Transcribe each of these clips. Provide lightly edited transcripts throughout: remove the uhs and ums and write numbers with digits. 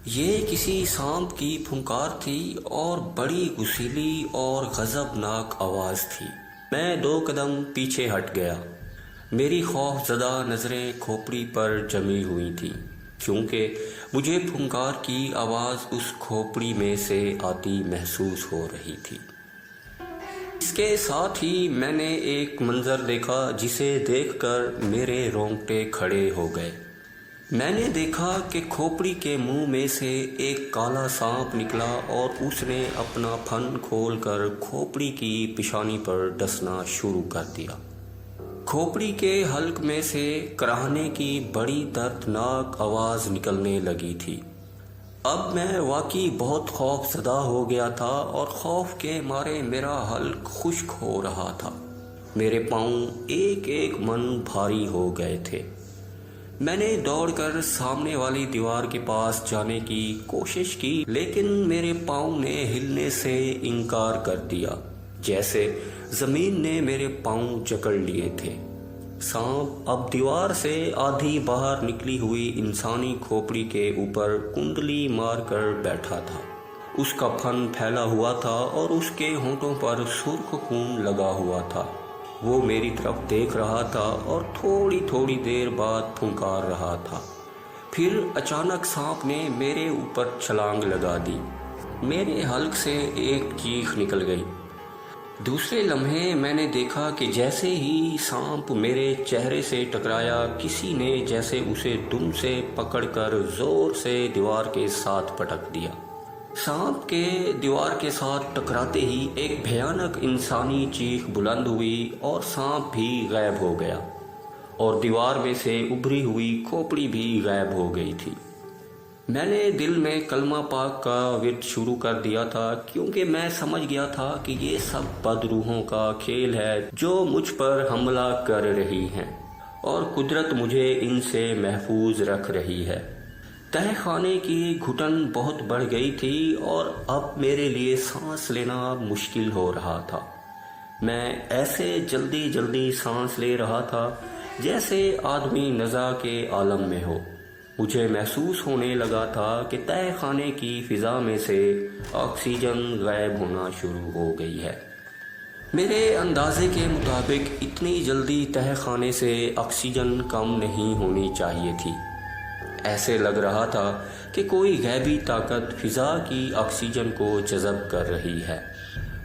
یہ کسی سانپ کی پھنکار تھی اور بڑی غسیلی اور غضبناک آواز تھی۔ میں 2 قدم پیچھے ہٹ گیا۔ میری خوف زدہ نظریں کھوپڑی پر جمی ہوئی تھیں، کیونکہ مجھے پھنکار کی آواز اس کھوپڑی میں سے آتی محسوس ہو رہی تھی۔ اس کے ساتھ ہی میں نے ایک منظر دیکھا جسے دیکھ کر میرے رونگٹے کھڑے ہو گئے۔ میں نے دیکھا کہ کھوپڑی کے منہ میں سے ایک کالا سانپ نکلا اور اس نے اپنا پھن کھول کر کھوپڑی کی پیشانی پر ڈسنا شروع کر دیا۔ کھوپڑی کے حلق میں سے کراہنے کی بڑی دردناک آواز نکلنے لگی تھی۔ اب میں واقعی بہت خوف زدہ ہو گیا تھا اور خوف کے مارے میرا حلق خشک ہو رہا تھا۔ میرے پاؤں ایک ایک من بھاری ہو گئے تھے۔ میں نے دوڑ کر سامنے والی دیوار کے پاس جانے کی کوشش کی، لیکن میرے پاؤں نے ہلنے سے انکار کر دیا، جیسے زمین نے میرے پاؤں جکڑ لیے تھے۔ سانپ اب دیوار سے آدھی باہر نکلی ہوئی انسانی کھوپڑی کے اوپر کنڈلی مار کر بیٹھا تھا۔ اس کا پھن پھیلا ہوا تھا اور اس کے ہونٹوں پر سرخ خون لگا ہوا تھا۔ وہ میری طرف دیکھ رہا تھا اور تھوڑی تھوڑی دیر بعد پھنکار رہا تھا۔ پھر اچانک سانپ نے میرے اوپر چھلانگ لگا دی۔ میرے حلق سے ایک چیخ نکل گئی۔ دوسرے لمحے میں نے دیکھا کہ جیسے ہی سانپ میرے چہرے سے ٹکرایا، کسی نے جیسے اسے دم سے پکڑ کر زور سے دیوار کے ساتھ پٹک دیا۔ سانپ کے دیوار کے ساتھ ٹکراتے ہی ایک بھیانک انسانی چیخ بلند ہوئی اور سانپ بھی غائب ہو گیا، اور دیوار میں سے ابھری ہوئی کھوپڑی بھی غائب ہو گئی تھی۔ میں نے دل میں کلمہ پاک کا ورد شروع کر دیا تھا، کیونکہ میں سمجھ گیا تھا کہ یہ سب بدروحوں کا کھیل ہے جو مجھ پر حملہ کر رہی ہیں، اور قدرت مجھے ان سے محفوظ رکھ رہی ہے۔ تہہ خانے کی گھٹن بہت بڑھ گئی تھی اور اب میرے لیے سانس لینا مشکل ہو رہا تھا۔ میں ایسے جلدی جلدی سانس لے رہا تھا جیسے آدمی نزا کے عالم میں ہو۔ مجھے محسوس ہونے لگا تھا کہ تہہ خانے کی فضا میں سے آکسیجن غائب ہونا شروع ہو گئی ہے۔ میرے اندازے کے مطابق اتنی جلدی تہہ خانے سے آکسیجن کم نہیں ہونی چاہیے تھی۔ ایسے لگ رہا تھا کہ کوئی غیبی طاقت فضا کی آکسیجن کو جذب کر رہی ہے۔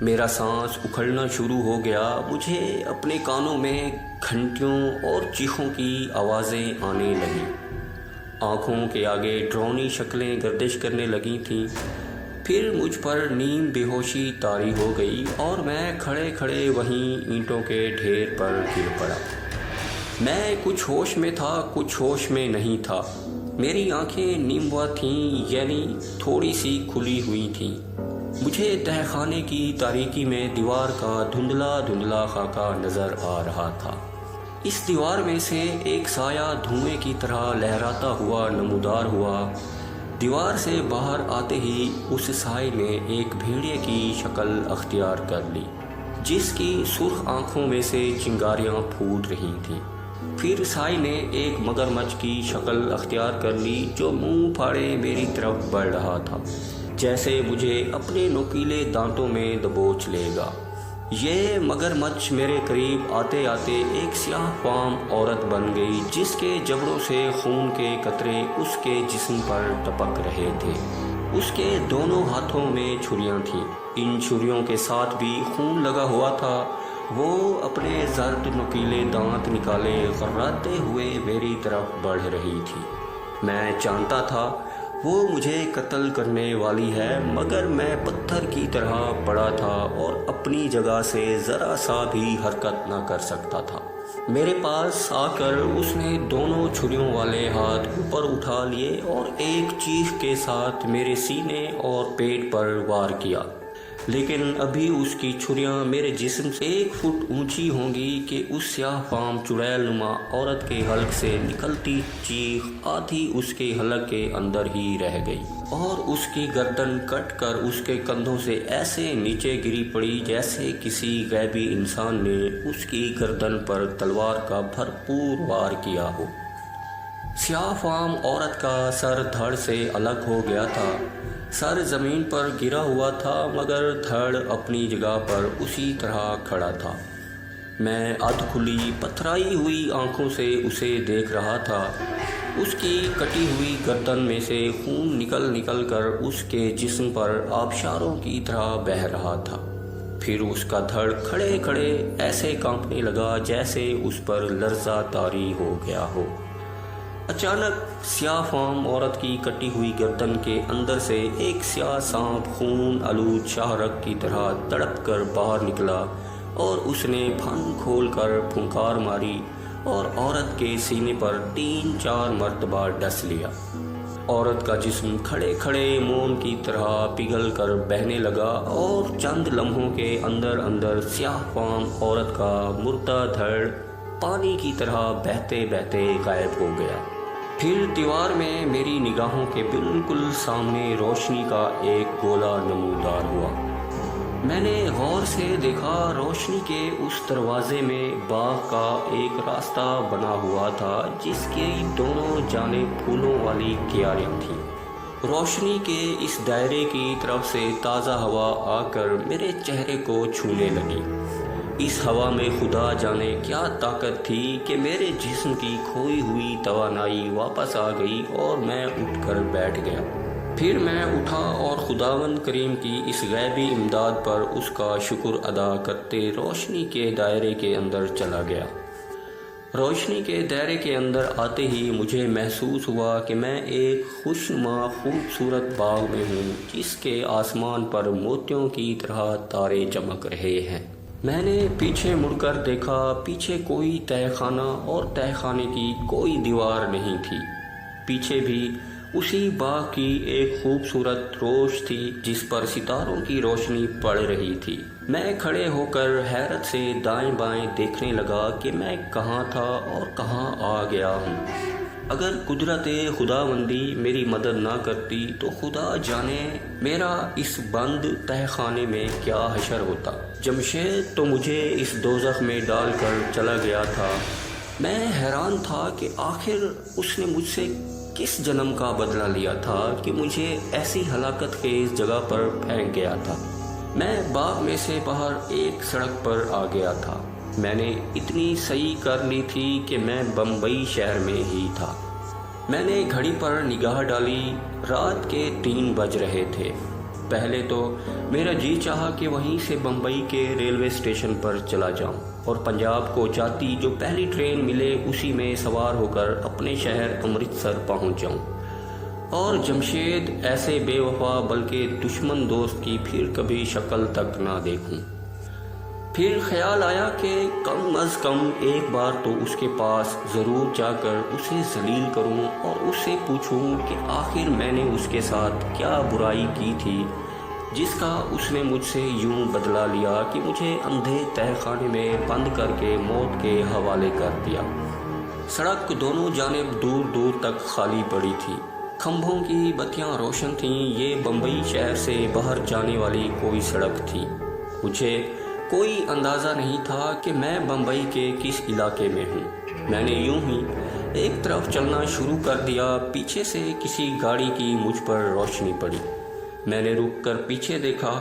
میرا سانس اکھڑنا شروع ہو گیا۔ مجھے اپنے کانوں میں گھنٹیوں اور چیخوں کی آوازیں آنے لگیں۔ آنکھوں کے آگے ڈرونی شکلیں گردش کرنے لگی تھیں۔ پھر مجھ پر نیم بے ہوشی طاری ہو گئی اور میں کھڑے کھڑے وہیں اینٹوں کے ڈھیر پر گر پڑا۔ میں کچھ ہوش میں تھا، کچھ ہوش میں نہیں تھا۔ میری آنکھیں نیموا تھیں، یعنی تھوڑی سی کھلی ہوئی تھیں۔ مجھے تہہ خانے کی تاریکی میں دیوار کا دھندلا دھندلا خاکہ نظر آ رہا تھا۔ اس دیوار میں سے ایک سایہ دھوئیں کی طرح لہراتا ہوا نمودار ہوا۔ دیوار سے باہر آتے ہی اس سائے نے ایک بھیڑیے کی شکل اختیار کر لی، جس کی سرخ آنکھوں میں سے چنگاریاں پھوٹ رہی تھیں۔ پھر سائے نے ایک مگرمچھ کی شکل اختیار کر لی جو منہ پھاڑے میری طرف بڑھ رہا تھا، جیسے مجھے اپنے نوکیلے دانتوں میں دبوچ لے گا۔ یہ مگرمچھ میرے قریب آتے آتے ایک سیاہ فام عورت بن گئی، جس کے جبڑوں سے خون کے قطرے اس کے جسم پر ٹپک رہے تھے۔ اس کے دونوں ہاتھوں میں چھریاں تھیں، ان چھریوں کے ساتھ بھی خون لگا ہوا تھا۔ وہ اپنے زرد نکیلے دانت نکالے غراتے ہوئے میری طرف بڑھ رہی تھی۔ میں جانتا تھا وہ مجھے قتل کرنے والی ہے، مگر میں پتھر کی طرح پڑا تھا اور اپنی جگہ سے ذرا سا بھی حرکت نہ کر سکتا تھا۔ میرے پاس آ کر اس نے دونوں چھریوں والے ہاتھ اوپر اٹھا لیے اور ایک چیخ کے ساتھ میرے سینے اور پیٹ پر وار کیا، لیکن ابھی اس کی چھریاں میرے جسم سے 1 فٹ اونچی ہوں گی کہ اس سیاہ فام چڑیل نما عورت کے حلق سے نکلتی چیخ آدھی اس کے حلق کے اندر ہی رہ گئی اور اس کی گردن کٹ کر اس کے کندھوں سے ایسے نیچے گری پڑی جیسے کسی غیبی انسان نے اس کی گردن پر تلوار کا بھرپور وار کیا ہو۔ سیاہ فام عورت کا سر دھڑ سے الگ ہو گیا تھا۔ سر زمین پر گرا ہوا تھا مگر دھڑ اپنی جگہ پر اسی طرح کھڑا تھا۔ میں ادھ کھلی پتھرائی ہوئی آنکھوں سے اسے دیکھ رہا تھا۔ اس کی کٹی ہوئی گردن میں سے خون نکل نکل کر اس کے جسم پر آبشاروں کی طرح بہہ رہا تھا۔ پھر اس کا دھڑ کھڑے کھڑے ایسے کانپنے لگا جیسے اس پر لرزہ طاری ہو گیا ہو۔ اچانک سیاہ فام عورت کی کٹی ہوئی گردن کے اندر سے ایک سیاہ سانپ خون آلود شاہرگ کی طرح تڑپ کر باہر نکلا اور اس نے پھن کھول کر پھنکار ماری اور عورت کے سینے پر 3-4 مرتبہ ڈس لیا۔ عورت کا جسم کھڑے کھڑے موم کی طرح پگھل کر بہنے لگا اور چند لمحوں کے اندر اندر سیاہ فام عورت کا مردہ دھڑ پانی کی طرح بہتے بہتے غائب ہو گیا۔ پھر دیوار میں میری نگاہوں کے بالکل سامنے روشنی کا ایک گولا نمودار ہوا۔ میں نے غور سے دیکھا روشنی کے اس دروازے میں باغ کا ایک راستہ بنا ہوا تھا جس کی دونوں جانب پھولوں والی کیاریں تھیں۔ روشنی کے اس دائرے کی طرف سے تازہ ہوا آ کر میرے چہرے کو چھونے لگی۔ اس ہوا میں خدا جانے کیا طاقت تھی کہ میرے جسم کی کھوئی ہوئی توانائی واپس آ گئی اور میں اٹھ کر بیٹھ گیا۔ پھر میں اٹھا اور خداوند کریم کی اس غیبی امداد پر اس کا شکر ادا کرتے روشنی کے دائرے کے اندر چلا گیا۔ روشنی کے دائرے کے اندر آتے ہی مجھے محسوس ہوا کہ میں ایک خوشنما خوبصورت باغ میں ہوں جس کے آسمان پر موتیوں کی طرح تارے چمک رہے ہیں۔ میں نے پیچھے مڑ کر دیکھا، پیچھے کوئی تہہ خانہ اور تہہ خانے کی کوئی دیوار نہیں تھی۔ پیچھے بھی اسی باغ کی ایک خوبصورت روش تھی جس پر ستاروں کی روشنی پڑ رہی تھی۔ میں کھڑے ہو کر حیرت سے دائیں بائیں دیکھنے لگا کہ میں کہاں تھا اور کہاں آ گیا ہوں۔ اگر قدرت خداوندی میری مدد نہ کرتی تو خدا جانے میرا اس بند تہہ خانے میں کیا حشر ہوتا۔ جمشید تو مجھے اس دوزخ میں ڈال کر چلا گیا تھا۔ میں حیران تھا کہ آخر اس نے مجھ سے کس جنم کا بدلہ لیا تھا کہ مجھے ایسی ہلاکت خیز جگہ پر پھینک گیا تھا۔ میں باغ میں سے باہر ایک سڑک پر آ گیا تھا۔ میں نے اتنی صحیح کر لی تھی کہ میں بمبئی شہر میں ہی تھا۔ میں نے گھڑی پر نگاہ ڈالی، رات کے 3 بج رہے تھے۔ پہلے تو میرا جی چاہا کہ وہیں سے بمبئی کے ریلوے اسٹیشن پر چلا جاؤں اور پنجاب کو جاتی جو پہلی ٹرین ملے اسی میں سوار ہو کر اپنے شہر امرتسر پہنچ جاؤں اور جمشید ایسے بے وفا بلکہ دشمن دوست کی پھر کبھی شکل تک نہ دیکھوں۔ پھر خیال آیا کہ کم از کم ایک بار تو اس کے پاس ضرور جا کر اسے ذلیل کروں اور اس سے پوچھوں کہ آخر میں نے اس کے ساتھ کیا برائی کی تھی جس کا اس نے مجھ سے یوں بدلہ لیا کہ مجھے اندھے تہہ خانے میں بند کر کے موت کے حوالے کر دیا۔ سڑک دونوں جانب دور دور تک خالی پڑی تھی، کھمبوں کی بتیاں روشن تھیں۔ یہ بمبئی شہر سے باہر جانے والی کوئی سڑک تھی۔ مجھے کوئی اندازہ نہیں تھا کہ میں بمبئی کے کس علاقے میں ہوں۔ میں نے یوں ہی ایک طرف چلنا شروع کر دیا۔ پیچھے سے کسی گاڑی کی مجھ پر روشنی پڑی۔ میں نے رک کر پیچھے دیکھا،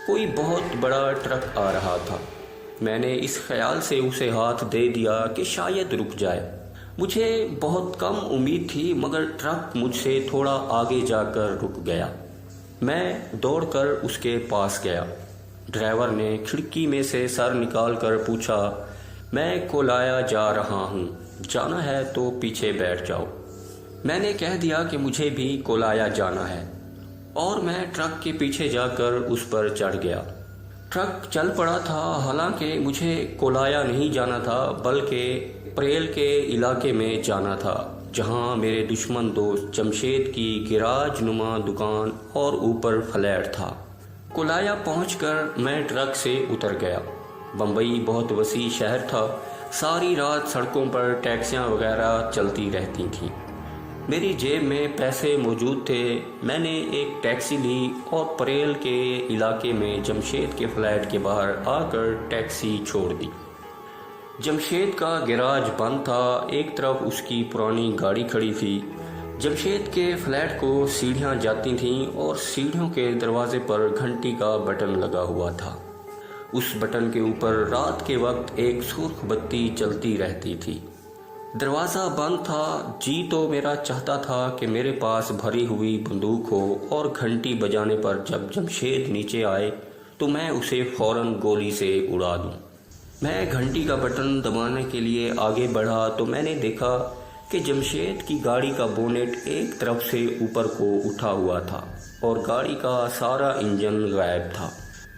کوئی بہت بڑا ٹرک آ رہا تھا۔ میں نے اس خیال سے اسے ہاتھ دے دیا کہ شاید رک جائے۔ مجھے بہت کم امید تھی مگر ٹرک مجھ سے تھوڑا آگے جا کر رک گیا۔ میں دوڑ کر اس کے پاس گیا۔ ڈرائیور نے کھڑکی میں سے سر نکال کر پوچھا، میں کولایا جا رہا ہوں، جانا ہے تو پیچھے بیٹھ جاؤ۔ میں نے کہہ دیا کہ مجھے بھی کولایا جانا ہے اور میں ٹرک کے پیچھے جا کر اس پر چڑھ گیا۔ ٹرک چل پڑا تھا، حالانکہ مجھے کولایا نہیں جانا تھا بلکہ پریل کے علاقے میں جانا تھا جہاں میرے دشمن دوست جمشید کی گراج نما دکان اور اوپر فلیٹ تھا۔ کولایا پہنچ کر میں ٹرک سے اتر گیا۔ بمبئی بہت وسیع شہر تھا، ساری رات سڑکوں پر ٹیکسیاں وغیرہ چلتی رہتی تھیں۔ میری جیب میں پیسے موجود تھے۔ میں نے ایک ٹیکسی لی اور پریل کے علاقے میں جمشید کے فلیٹ کے باہر آ کر ٹیکسی چھوڑ دی۔ جمشید کا گیراج بند تھا، ایک طرف اس کی پرانی گاڑی کھڑی تھی۔ جمشید کے فلیٹ کو سیڑھیاں جاتی تھیں اور سیڑھیوں کے دروازے پر گھنٹی کا بٹن لگا ہوا تھا۔ اس بٹن کے اوپر رات کے وقت ایک سرخ بتی جلتی رہتی تھی۔ دروازہ بند تھا۔ جی تو میرا چاہتا تھا کہ میرے پاس بھری ہوئی بندوق ہو اور گھنٹی بجانے پر جب جمشید نیچے آئے تو میں اسے فوراً گولی سے اڑا دوں۔ میں گھنٹی کا بٹن دبانے کے لیے آگے بڑھا تو میں نے دیکھا کہ جمشید کی گاڑی کا بونٹ ایک طرف سے اوپر کو اٹھا ہوا تھا اور گاڑی کا سارا انجن غائب تھا۔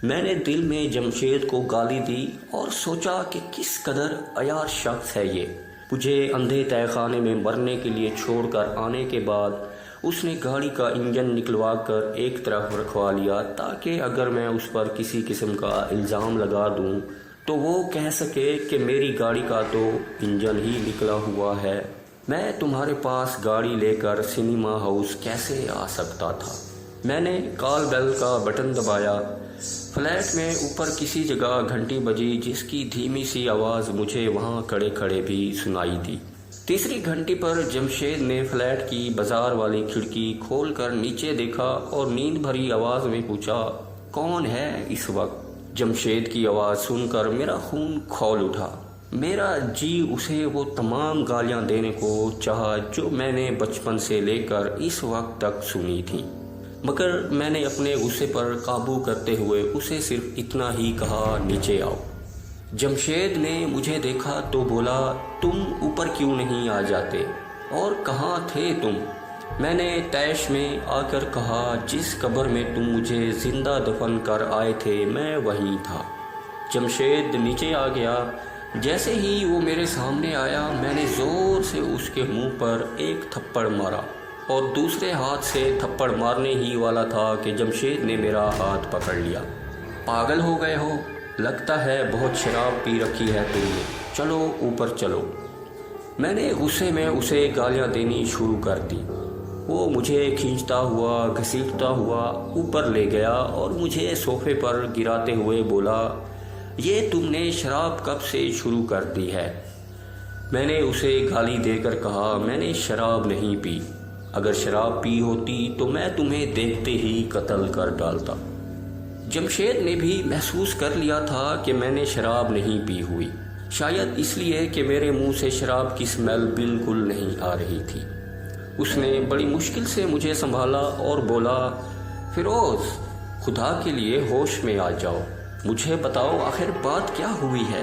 میں نے دل میں جمشید کو گالی دی اور سوچا کہ کس قدر عیار شخص ہے یہ۔ مجھے اندھے تہہ خانے میں مرنے کے لیے چھوڑ کر آنے کے بعد اس نے گاڑی کا انجن نکلوا کر ایک طرف رکھوا لیا تاکہ اگر میں اس پر کسی قسم کا الزام لگا دوں تو وہ کہہ سکے کہ میری گاڑی کا تو انجن ہی نکلا ہوا ہے۔ میں تمہارے پاس گاڑی لے کر سنیما ہاؤس کیسے آ سکتا تھا؟ میں نے کال بیل کا بٹن دبایا۔ فلیٹ میں اوپر کسی جگہ گھنٹی بجی جس کی دھیمی سی آواز مجھے وہاں کھڑے کھڑے بھی سنائی دی۔ تیسری گھنٹی پر جمشید نے فلیٹ کی بازار والی کھڑکی کھول کر نیچے دیکھا اور نیند بھری آواز میں پوچھا، کون ہے اس وقت؟ جمشید کی آواز سن کر میرا خون کھول اٹھا۔ میرا جی اسے وہ تمام گالیاں دینے کو چاہا جو میں نے بچپن سے لے کر اس وقت تک سنی تھی، مگر میں نے اپنے غصے پر قابو کرتے ہوئے اسے صرف اتنا ہی کہا، نیچے آؤ۔ جمشید نے مجھے دیکھا تو بولا، تم اوپر کیوں نہیں آ جاتے؟ اور کہاں تھے تم؟ میں نے طیش میں آ کر کہا، جس قبر میں تم مجھے زندہ دفن کر آئے تھے میں وہیں تھا۔ جمشید نیچے آ گیا۔ جیسے ہی وہ میرے سامنے آیا میں نے زور سے اس کے منہ پر ایک تھپڑ مارا اور دوسرے ہاتھ سے تھپڑ مارنے ہی والا تھا کہ جمشید نے میرا ہاتھ پکڑ لیا۔ پاگل ہو گئے ہو؟ لگتا ہے بہت شراب پی رکھی ہے تم نے، چلو اوپر چلو۔ میں نے غصے میں اسے گالیاں دینی شروع کر دی۔ وہ مجھے کھینچتا ہوا گھسیٹتا ہوا اوپر لے گیا اور مجھے صوفے پر گراتے ہوئے بولا، یہ تم نے شراب کب سے شروع کر دی ہے؟ میں نے اسے گالی دے کر کہا، میں نے شراب نہیں پی، اگر شراب پی ہوتی تو میں تمہیں دیکھتے ہی قتل کر ڈالتا۔ جمشید نے بھی محسوس کر لیا تھا کہ میں نے شراب نہیں پی ہوئی، شاید اس لیے کہ میرے منہ سے شراب کی سمیل بالکل نہیں آ رہی تھی۔ اس نے بڑی مشکل سے مجھے سنبھالا اور بولا، فیروز خدا کے لیے ہوش میں آ جاؤ، مجھے بتاؤ آخر بات کیا ہوئی ہے؟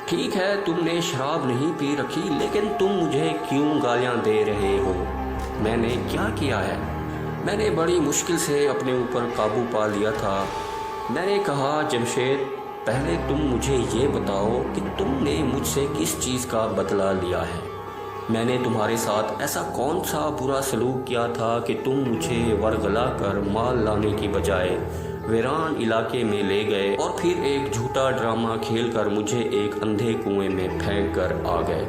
ٹھیک ہے تم نے شراب نہیں پی رکھی، لیکن تم مجھے کیوں گالیاں دے رہے ہو؟ میں نے کیا کیا ہے؟ میں نے بڑی مشکل سے اپنے اوپر قابو پا لیا تھا۔ میں نے کہا، جمشید پہلے تم مجھے یہ بتاؤ کہ تم نے مجھ سے کس چیز کا بدلہ لیا ہے؟ میں نے تمہارے ساتھ ایسا کون سا برا سلوک کیا تھا کہ تم مجھے ورغلا کر مال لانے کی بجائے ویران علاقے میں لے گئے اور پھر ایک جھوٹا ڈرامہ کھیل کر مجھے ایک اندھے کنویں میں پھینک کر آ گئے؟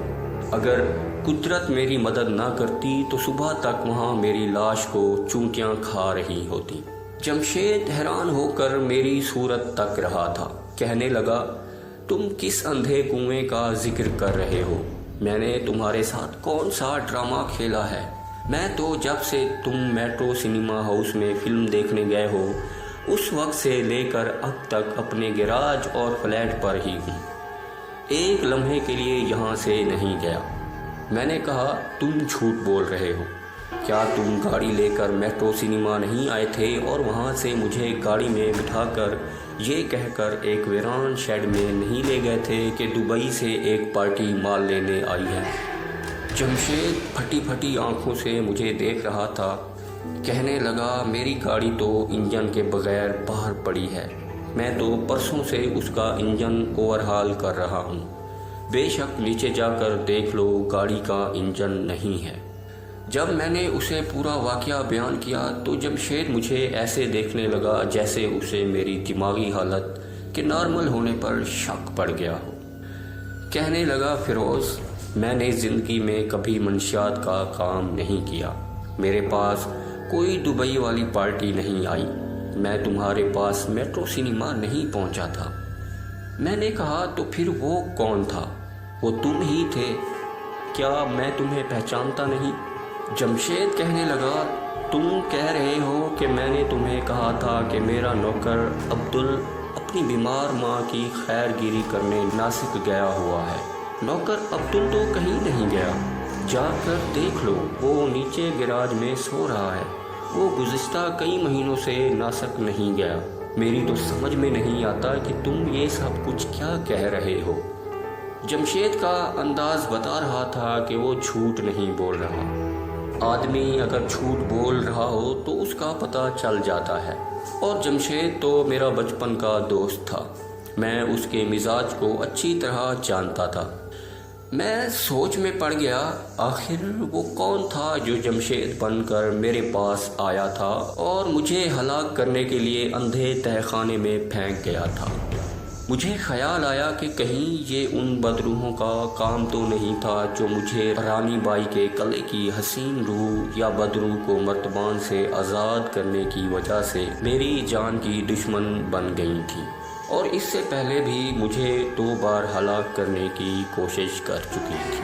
اگر قدرت میری مدد نہ کرتی تو صبح تک وہاں میری لاش کو چونٹیاں کھا رہی ہوتی۔ جمشید حیران ہو کر میری صورت تک رہا تھا، کہنے لگا، تم کس اندھے کنویں کا ذکر کر رہے ہو؟ میں نے تمہارے ساتھ کون سا ڈرامہ کھیلا ہے؟ میں تو جب سے تم میٹرو سنیما ہاؤس میں فلم دیکھنے گئے ہو اس وقت سے لے کر اب تک اپنے گیراج اور فلیٹ پر ہی ہوں، ایک لمحے کے لیے یہاں سے نہیں گیا۔ میں نے کہا، تم جھوٹ بول رہے ہو، کیا تم گاڑی لے کر میٹرو سنیما نہیں آئے تھے اور وہاں سے مجھے گاڑی میں بٹھا کر یہ کہہ کر ایک ویران شیڈ میں نہیں لے گئے تھے کہ دبئی سے ایک پارٹی مال لینے آئی ہے؟ جمشید پھٹی پھٹی آنکھوں سے مجھے دیکھ رہا تھا، کہنے لگا، میری گاڑی تو انجن کے بغیر باہر پڑی ہے، میں تو پرسوں سے اس کا انجن اوور ہال کر رہا ہوں، بے شک نیچے جا کر دیکھ لو گاڑی کا انجن نہیں ہے۔ جب میں نے اسے پورا واقعہ بیان کیا تو جمشید مجھے ایسے دیکھنے لگا جیسے اسے میری دماغی حالت کے نارمل ہونے پر شک پڑ گیا ہو۔ کہنے لگا، فیروز میں نے زندگی میں کبھی منشیات کا کام نہیں کیا، میرے پاس کوئی دبئی والی پارٹی نہیں آئی، میں تمہارے پاس میٹرو سنیما نہیں پہنچا تھا۔ میں نے کہا، تو پھر وہ کون تھا؟ وہ تم ہی تھے، کیا میں تمہیں پہچانتا نہیں؟ جمشید کہنے لگا، تم کہہ رہے ہو کہ میں نے تمہیں کہا تھا کہ میرا نوکر عبدل اپنی بیمار ماں کی خیر گیری کرنے ناسک گیا ہوا ہے۔ نوکر عبدل تو کہیں نہیں گیا، جا کر دیکھ لو، وہ نیچے گراج میں سو رہا ہے، وہ گزشتہ کئی مہینوں سے ناسک نہیں گیا۔ میری تو سمجھ میں نہیں آتا کہ تم یہ سب کچھ کیا کہہ رہے ہو۔ جمشید کا انداز بتا رہا تھا کہ وہ جھوٹ نہیں بول رہا۔ آدمی اگر جھوٹ بول رہا ہو تو اس کا پتہ چل جاتا ہے، اور جمشید تو میرا بچپن کا دوست تھا، میں اس کے مزاج کو اچھی طرح جانتا تھا۔ میں سوچ میں پڑ گیا، آخر وہ کون تھا جو جمشید بن کر میرے پاس آیا تھا اور مجھے ہلاک کرنے کے لیے اندھے تہہ خانے میں پھینک گیا تھا۔ مجھے خیال آیا کہ کہیں یہ ان بدروحوں کا کام تو نہیں تھا جو مجھے رانی بائی کے قلعے کی حسین روح یا بدروح کو مرتبان سے آزاد کرنے کی وجہ سے میری جان کی دشمن بن گئی تھی، اور اس سے پہلے بھی مجھے 2 بار ہلاک کرنے کی کوشش کر چکی تھی۔